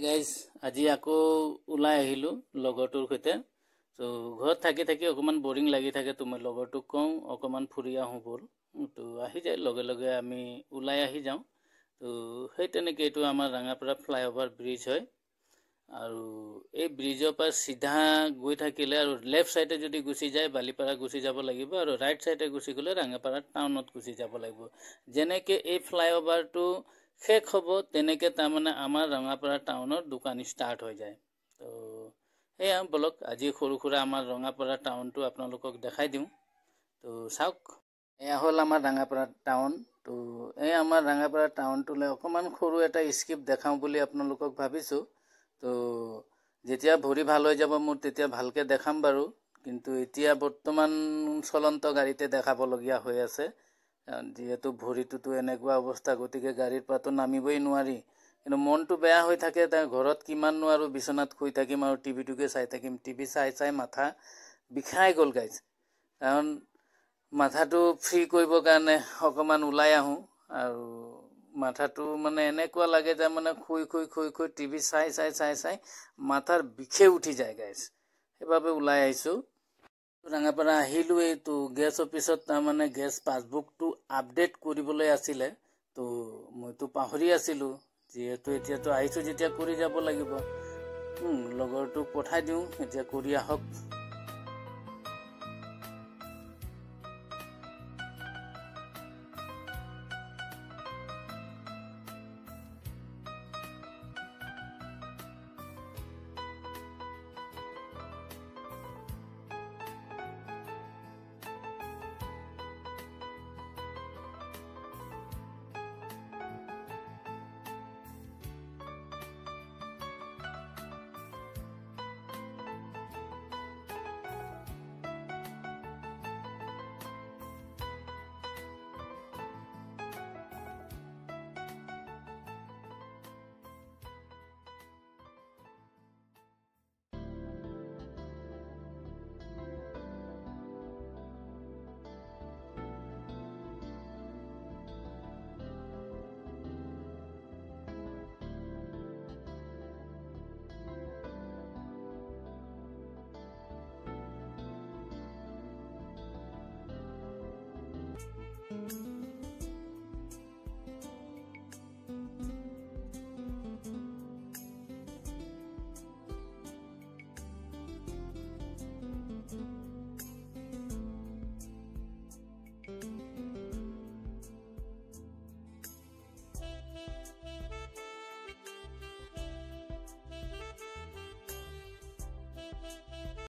Guys আজি আকৌ ওলাই আহিলোঁ লগৰটোৰ সৈতে। তো ঘৰত থাকি থাকি অকণমান বৰিং লাগি থাকে, তো মই লগৰটোক কওঁ অকণমান ফুৰি আহোঁ ব'ল। তো আহি যায়, লগে লগে আমি ওলাই আহি যাওঁ। তো সেই তেনেকৈ এইটো আমাৰ ৰাঙাপাৰা ফ্লাইঅভাৰ ব্ৰিজ হয়। আৰু এই ব্ৰিজৰ পৰা চিধা গৈ থাকিলে আৰু লেফ্ট ছাইডে যদি গুচি যায় বালিপাৰা গুচি যাব লাগিব, আৰু ৰাইট ছাইডে গুচি গ'লে ৰাঙাপাৰা টাউনত গুচি যাব লাগিব। যেনেকৈ এই ফ্লাইঅভাৰটো শেষ হ'ব তেনেকৈ তাৰমানে আমাৰ ৰঙাপাৰা টাউনৰ দোকান ষ্টাৰ্ট হৈ যায়। তো সেয়া বলক আজি সৰু সুৰা আমাৰ ৰঙাপাৰা টাউনটো আপোনালোকক দেখাই দিওঁ। তো চাওক, এয়া হ'ল আমাৰ ৰাঙাপাৰা টাউন। তো এই আমাৰ ৰাঙাপাৰা টাউনটোলৈ অকণমান সৰু এটা স্কিপ দেখাওঁ বুলি আপোনালোকক ভাবিছোঁ। তো যেতিয়া ভৰি ভাল হৈ যাব মোৰ তেতিয়া ভালকৈ দেখাম বাৰু, কিন্তু এতিয়া বৰ্তমান চলন্ত গাড়ীতে দেখাবলগীয়া হৈ আছে, যিহেতু ভৰিটোতো এনেকুৱা অৱস্থা, গতিকে গাড়ীৰ পৰাতো নামিবই নোৱাৰি। কিন্তু মনটো বেয়া হৈ থাকে, তাৰ ঘৰত কিমাননো আৰু বিচনাত শুই থাকিম আৰু টিভিটোকে চাই থাকিম। টিভি চাই চাই মাথা বিষাই গ'ল গাইজ। কাৰণ মাথাটো ফ্ৰী কৰিবৰ কাৰণে অকণমান ওলাই আহোঁ, আৰু মাথাটো মানে এনেকুৱা লাগে যে মানে শুই শুই শুই শুই টিভি চাই চাই চাই চাই মাথাৰ বিষে উঠি যায় গাইজ। সেইবাবে ওলাই আহিছোঁ। ৰাঙাপাৰা আহিলোঁৱেই। তো গেছ অফিচত তাৰমানে গেছ পাছবুকটো আপডেট কৰিবলৈ আছিলে, তো মইতো পাহৰি আছিলোঁ। যিহেতু এতিয়াতো আহিছোঁ যেতিয়া কৰি যাব লাগিব। লগৰটোক পঠাই দিওঁ, এতিয়া কৰি আহক।